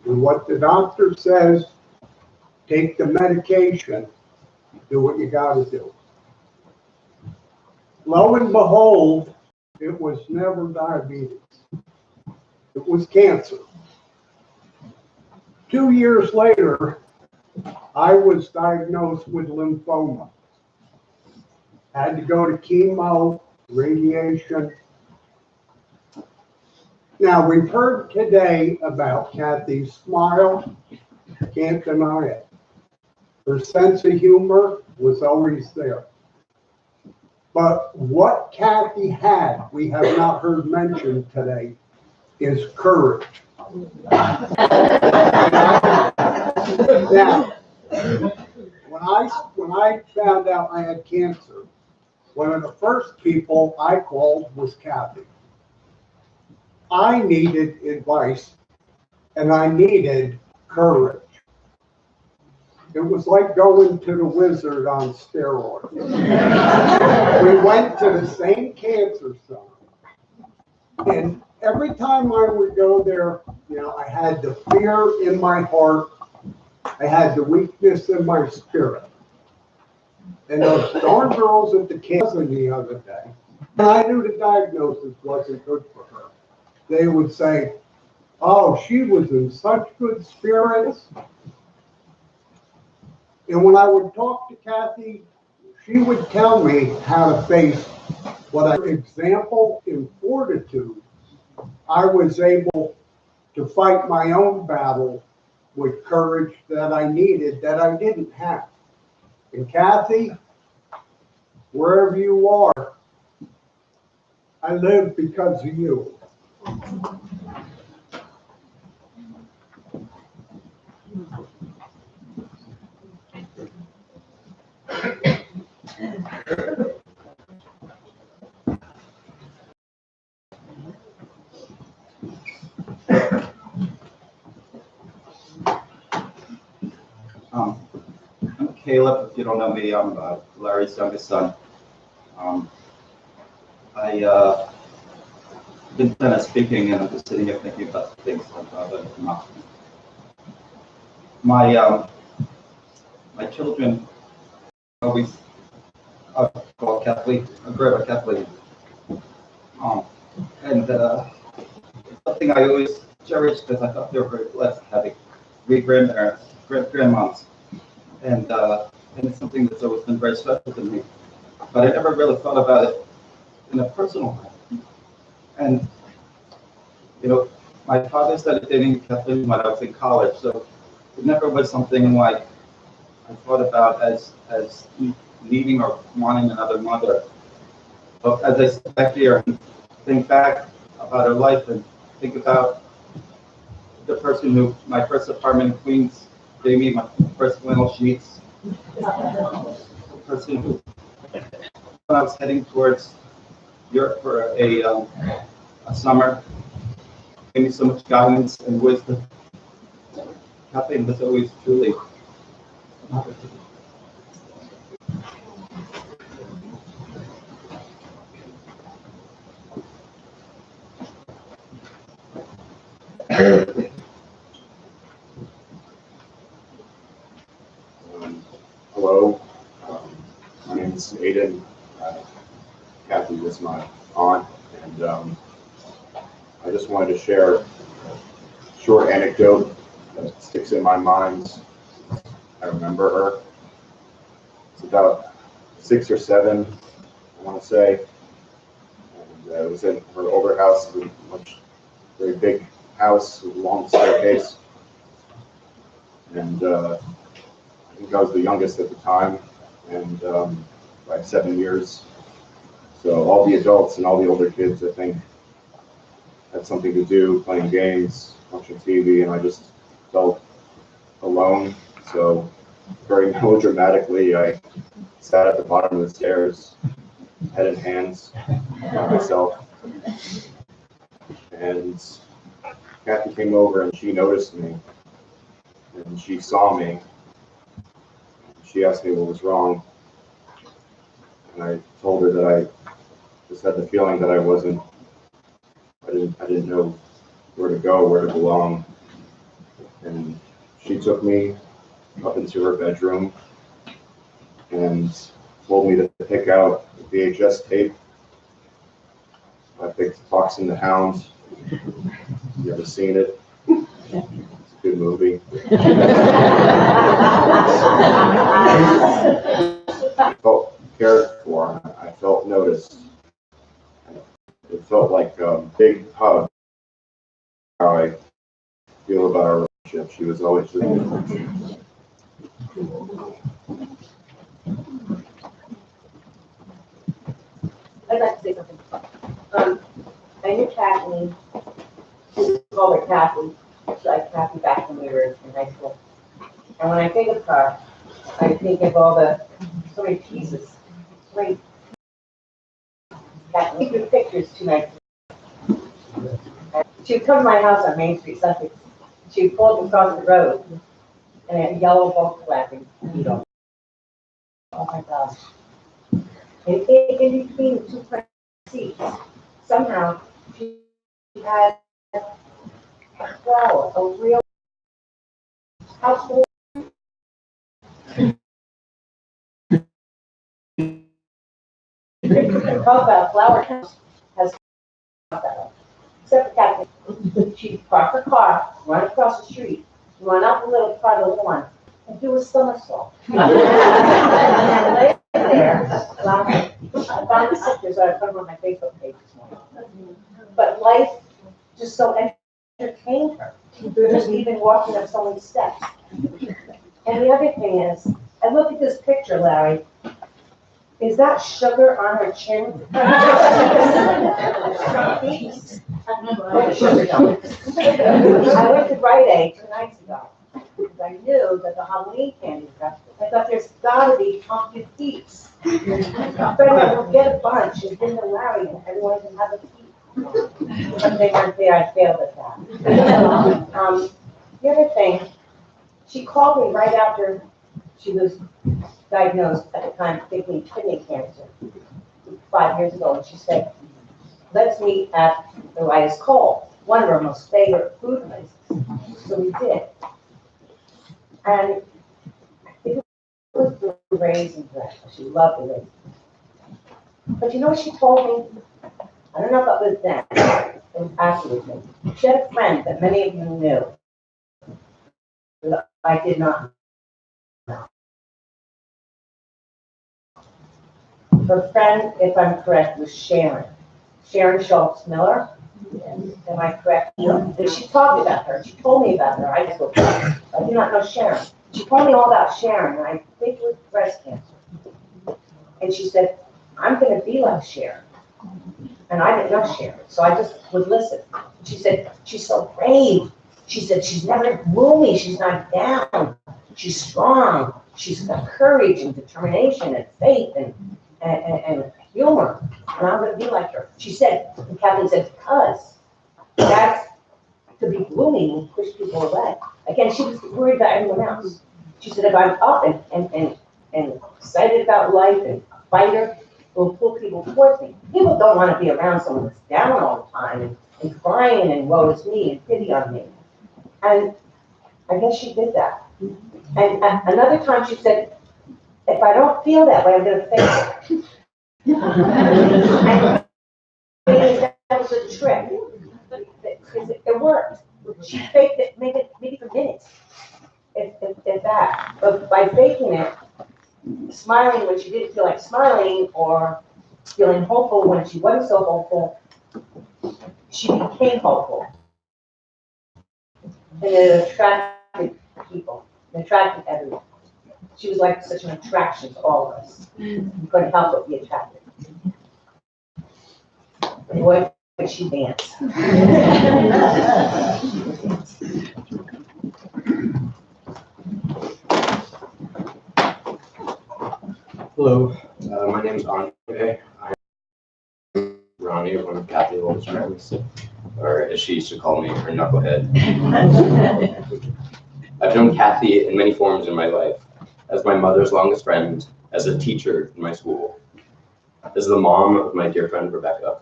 Speaker 13: do what the doctor says, take the medication, do what you gotta do. Lo and behold, it was never diabetes. It was cancer. 2 years later, I was diagnosed with lymphoma. Had to go to chemo, radiation. Now, we've heard today about Kathy's smile. Can't deny it. Her sense of humor was always there. But what Kathy had, we have not heard mentioned today, is courage. Now, when I found out I had cancer, one of the first people I called was Kathy. I needed advice and I needed courage. It was like going to the wizard on steroids. We went to the same cancer center. And every time I would go there, you know, I had the fear in my heart. I had the weakness in my spirit. And those darn girls at the cancer the other day, and I knew the diagnosis wasn't good for her. They would say, oh, she was in such good spirits. And when I would talk to Kathy, she would tell me how to face what example in fortitude. I was able to fight my own battle with courage that I needed, that I didn't have. And Kathy, wherever you are, I live because of you.
Speaker 14: I'm Caleb. If you don't know me, I'm Larry's youngest son. I been kind of speaking, and I'm just sitting here thinking about the things that come up. My children always call Kathleen, Grandma Kathleen. And it's something I always cherished because I thought they were very blessed having 3 grandparents, grandmoms. And it's something that's always been very special to me. But I never really thought about it in a personal way. And, you know, my father started dating Kathleen when I was in college, so it never was something like I thought about as needing or wanting another mother. But as I sit back here and think back about her life and think about the person who, my first apartment in Queens, gave me my first flannel sheets. The person who, when I was heading towards Europe for a summer, gave me so much guidance and wisdom. Kathleen was always truly an opportunity.
Speaker 15: Hello, my name is Aiden. Kathy was my aunt, and I just wanted to share a short anecdote that sticks in my mind. I remember her. It's about 6 or 7, I want to say. And it was in her older house. It was a very big house with a long staircase. And I think I was the youngest at the time, and by 7 years. So all the adults and all the older kids, I think, had something to do, playing games, watching TV, and I just felt alone. So very melodramatically, I sat at the bottom of the stairs, head in hands, by myself. And Kathy came over and she noticed me, and she saw me. She asked me what was wrong, and I told her that I just had the feeling that I didn't know where to go, where to belong. And she took me up into her bedroom and told me to pick out the VHS tape. I picked Fox and the Hound. You ever seen it? It's a good movie. I felt cared for. I felt noticed. It felt like a big hug. How I feel about our relationship. She was always with me.
Speaker 16: I'd like to say something. I knew Kathleen. We called her Kathy. She liked Kathy back when we were in high school. And when I think of her, I think of so many pieces. Kathleen took pictures 2 nights. She would come to my house on Main Street, Sussex. She would pull up across the road, and I had a yellow Volkswagen Beetle. Oh my gosh. And in between the 2 front seats, somehow she had a flower, a real household. Talk about a flower house has except for Kathleen. She'd park her car, run across the street, run up the little part of the lawn, and do a somersault. And lay there, laughing. I found the pictures that I put on my Facebook page this morning. But life just so entertained her. Just even walking up someone's steps. And the other thing is, I look at this picture, Larry. Is that sugar on her chin? I went to Rite Aid 2 nights ago because I knew that the Halloween candy was up. I thought there's got to be pumpkin peeps. But I would get a bunch and give them Larry and everyone can have a peep. But they weren't there. I failed at that. The other thing, she called me right after she was diagnosed at the time with kidney cancer 5 years ago, and she said, let's meet at the Rice Cole, one of her most favorite food places. So we did. And I think it was the raisin bread. She loved the raisin. But you know what she told me? I don't know if it was then, it was afterwards. She had a friend that many of you knew that I did not know. Her friend, if I'm correct, was Sharon. Sharon Schultz Miller. Am I correct? She talked about her. She told me about her. I just go, I do not know Sharon. She told me all about Sharon, and I think it was breast cancer. And she said, I'm going to be like Sharon. And I didn't know Sharon, so I just would listen. She said, she's so brave. She said, she's never gloomy, she's not down. She's strong. She's got courage and determination and faith and humor. And I'm gonna be like her. She said, and Kathleen said, because that's to be gloomy and push people away. Again, she was worried about everyone else. She said, if I'm up and excited about life and a fighter, will pull people towards me. People don't want to be around someone that's down all the time and crying and woe is me and pity on me. And I guess she did that. And another time she said, if I don't feel that way, I'm going to fake it. And that was a trick. Because it worked. She faked it maybe for minutes, if that. But by faking it, smiling when she didn't feel like smiling, or feeling hopeful when she wasn't so hopeful, she became hopeful. And it attracted people. It attracted everyone. She was like such an attraction to all of us. You couldn't help but be attracted. And boy, could she dance.
Speaker 17: Hello, my name is Andre. I'm Ronnie, one of Kathleen oldest friends, or as she used to call me, her knucklehead. I've known Kathy in many forms in my life, as my mother's longest friend, as a teacher in my school, as the mom of my dear friend Rebecca,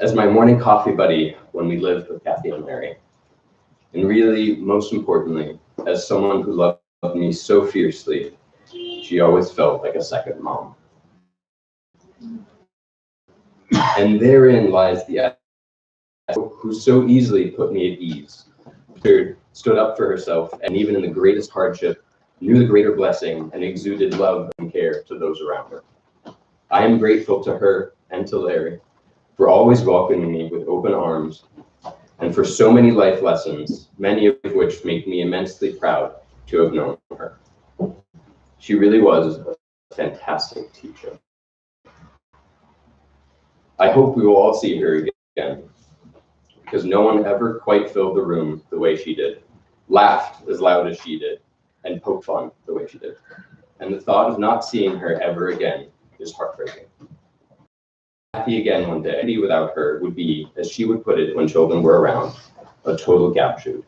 Speaker 17: as my morning coffee buddy when we lived with Kathy and Mary, and really, most importantly, as someone who loved me so fiercely, she always felt like a second mom. And therein lies the who so easily put me at ease, stood up for herself, and even in the greatest hardship, knew the greater blessing and exuded love and care to those around her. I am grateful to her and to Larry for always welcoming me with open arms, and for so many life lessons, many of which make me immensely proud to have known her. She really was a fantastic teacher. I hope we will all see her again, because no one ever quite filled the room the way she did, laughed as loud as she did, and poked fun the way she did. And the thought of not seeing her ever again is heartbreaking. Happy again one day without her would be, as she would put it when children were around, a total gap shoot.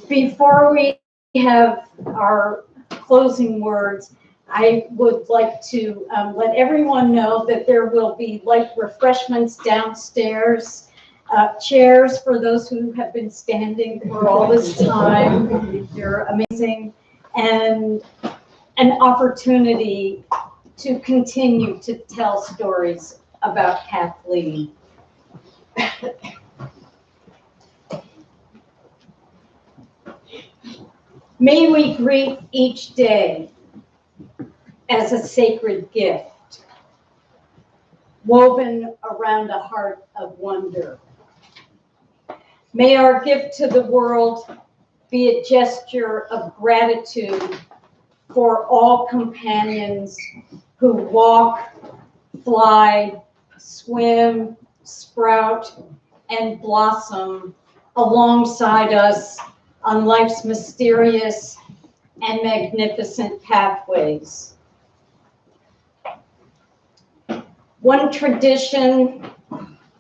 Speaker 4: Before we have our closing words, I would like to let everyone know that there will be light refreshments downstairs, chairs for those who have been standing for all this time. You're amazing. And an opportunity to continue to tell stories about Kathleen. May we greet each day as a sacred gift, woven around a heart of wonder. May our gift to the world be a gesture of gratitude for all companions who walk, fly, swim, sprout, and blossom alongside us on life's mysterious and magnificent pathways. One tradition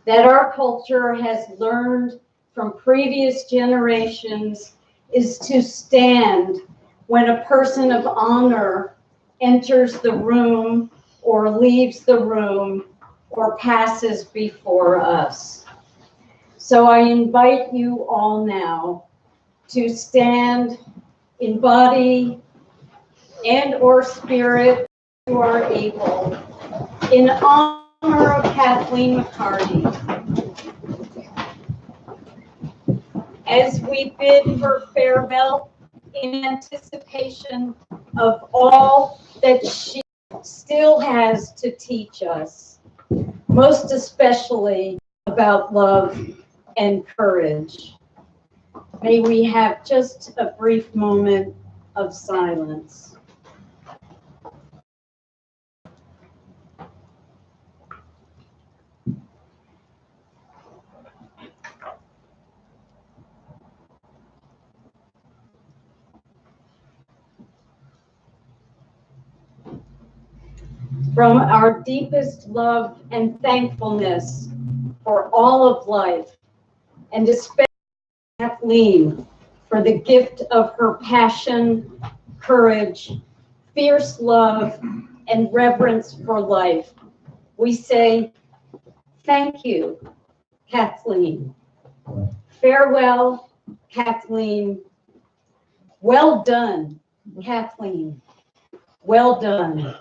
Speaker 4: that our culture has learned from previous generations is to stand when a person of honor enters the room or leaves the room or passes before us. So I invite you all now to stand in body and or spirit, who are able, in honor of Kathleen McCarty, as we bid her farewell in anticipation of all that she still has to teach us. most especially about love and courage. May we have just a brief moment of silence. From our deepest love and thankfulness for all of life, and especially Kathleen for the gift of her passion, courage, fierce love, and reverence for life, we say, thank you, Kathleen. Farewell, Kathleen. Well done, Kathleen. Well done.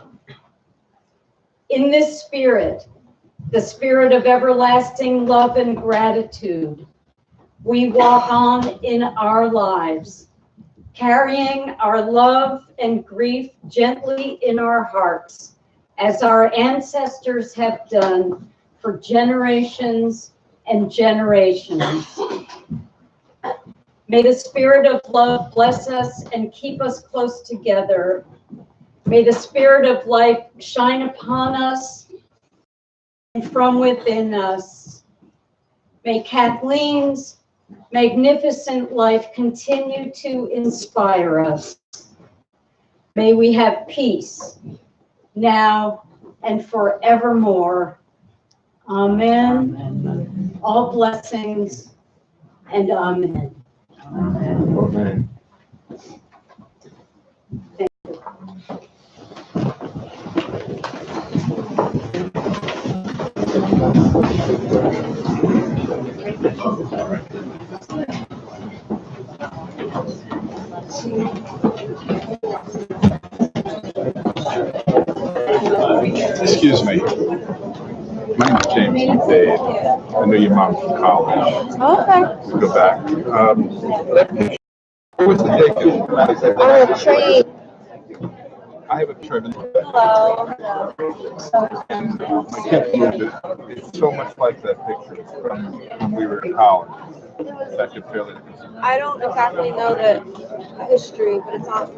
Speaker 4: In this spirit, the spirit of everlasting love and gratitude, we walk on in our lives, carrying our love and grief gently in our hearts, as our ancestors have done for generations and generations. May the spirit of love bless us and keep us close together. May the spirit of life shine upon us and from within us. May Kathleen's magnificent life continue to inspire us. May we have peace now and forevermore. Amen. Amen. All blessings and amen. Amen.
Speaker 15: Amen.
Speaker 18: Excuse me. My name is James Dave. I know your mom from college.
Speaker 19: Okay.
Speaker 18: We go back. Where was the ticket?
Speaker 19: On a train.
Speaker 18: I have a trip.
Speaker 19: Hello.
Speaker 18: I can't believe it. It's so much like that picture from when we were in college. I could feel it.
Speaker 19: I don't exactly know the history, but it's on